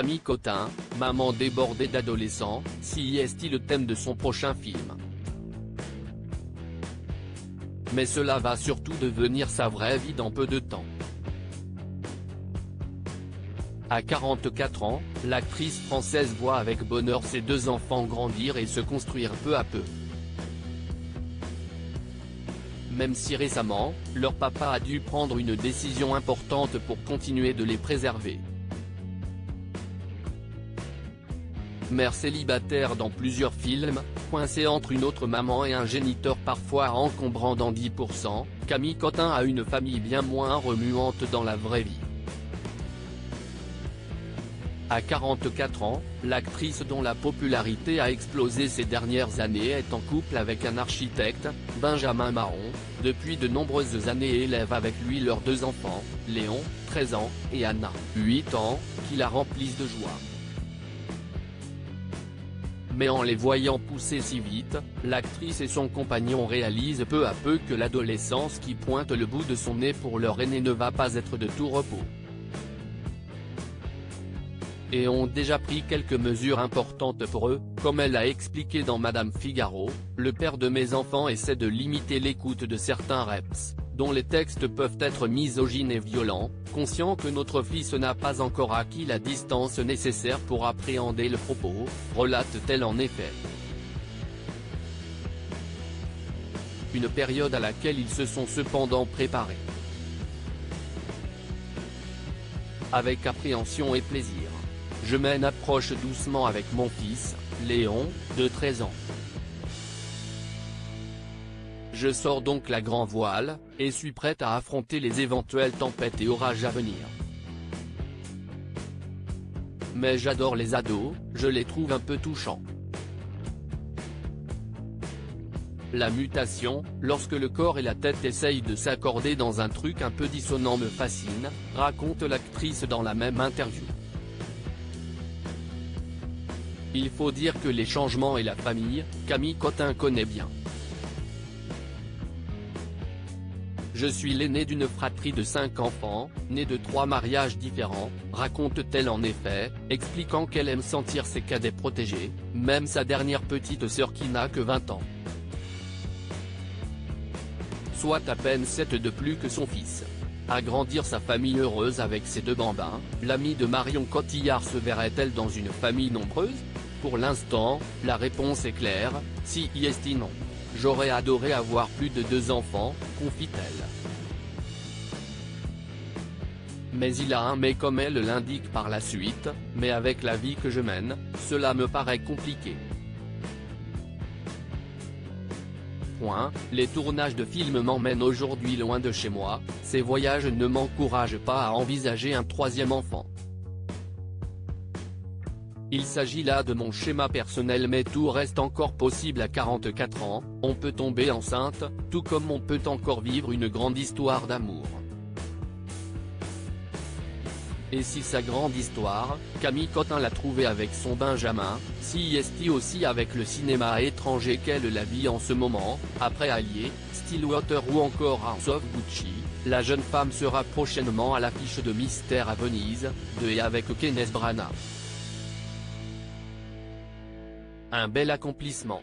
Camille Cotin, maman débordée d'adolescents, si est-il le thème de son prochain film. Mais cela va surtout devenir sa vraie vie dans peu de temps. À 44 ans, l'actrice française voit avec bonheur ses 2 enfants grandir et se construire peu à peu. Même si récemment, leur papa a dû prendre une décision importante pour continuer de les préserver. Mère célibataire dans plusieurs films, coincée entre une autre maman et un géniteur parfois encombrant dans 10%, Camille Cotin a une famille bien moins remuante dans la vraie vie. À 44 ans, l'actrice dont la popularité a explosé ces dernières années est en couple avec un architecte, Benjamin Marron, depuis de nombreuses années et élève avec lui leurs 2 enfants, Léon, 13 ans, et Anna, 8 ans, qui la remplissent de joie. Mais en les voyant pousser si vite, l'actrice et son compagnon réalisent peu à peu que l'adolescence qui pointe le bout de son nez pour leur aîné ne va pas être de tout repos. Et ont déjà pris quelques mesures importantes pour eux, comme elle a expliqué dans Madame Figaro, le père de mes enfants essaie de limiter l'écoute de certains reps, dont les textes peuvent être misogynes et violents, conscient que notre fils n'a pas encore acquis la distance nécessaire pour appréhender le propos, relate-t-elle en effet. Une période à laquelle ils se sont cependant préparés. Avec appréhension et plaisir. Je m'approche doucement avec mon fils, Léon, de 13 ans. Je sors donc la grand voile, et suis prête à affronter les éventuelles tempêtes et orages à venir. Mais j'adore les ados, je les trouve un peu touchants. La mutation, lorsque le corps et la tête essayent de s'accorder dans un truc un peu dissonant me fascine, raconte l'actrice dans la même interview. Il faut dire que les changements et la famille, Camille Cotin connaît bien. Je suis l'aîné d'une fratrie de 5 enfants, née de 3 mariages différents, raconte-t-elle en effet, expliquant qu'elle aime sentir ses cadets protégés, même sa dernière petite sœur qui n'a que 20 ans. Soit à peine 7 de plus que son fils. Agrandir sa famille heureuse avec ses 2 bambins, l'amie de Marion Cotillard se verrait-elle dans une famille nombreuse? Pour l'instant, la réponse est claire, si est non. J'aurais adoré avoir plus de 2 enfants, confie-t-elle. Mais il a un mais comme elle l'indique par la suite, mais avec la vie que je mène, cela me paraît compliqué. Les tournages de films m'emmènent aujourd'hui loin de chez moi, ces voyages ne m'encouragent pas à envisager un 3e enfant. Il s'agit là de mon schéma personnel mais tout reste encore possible à 44 ans, on peut tomber enceinte, tout comme on peut encore vivre une grande histoire d'amour. Et si sa grande histoire, Camille Cotin l'a trouvée avec son Benjamin, si est-il aussi avec le cinéma étranger qu'elle la vit en ce moment, après Allier, Stillwater ou encore House of Gucci, la jeune femme sera prochainement à l'affiche de Mystère à Venise, et avec Kenneth Branagh. Un bel accomplissement.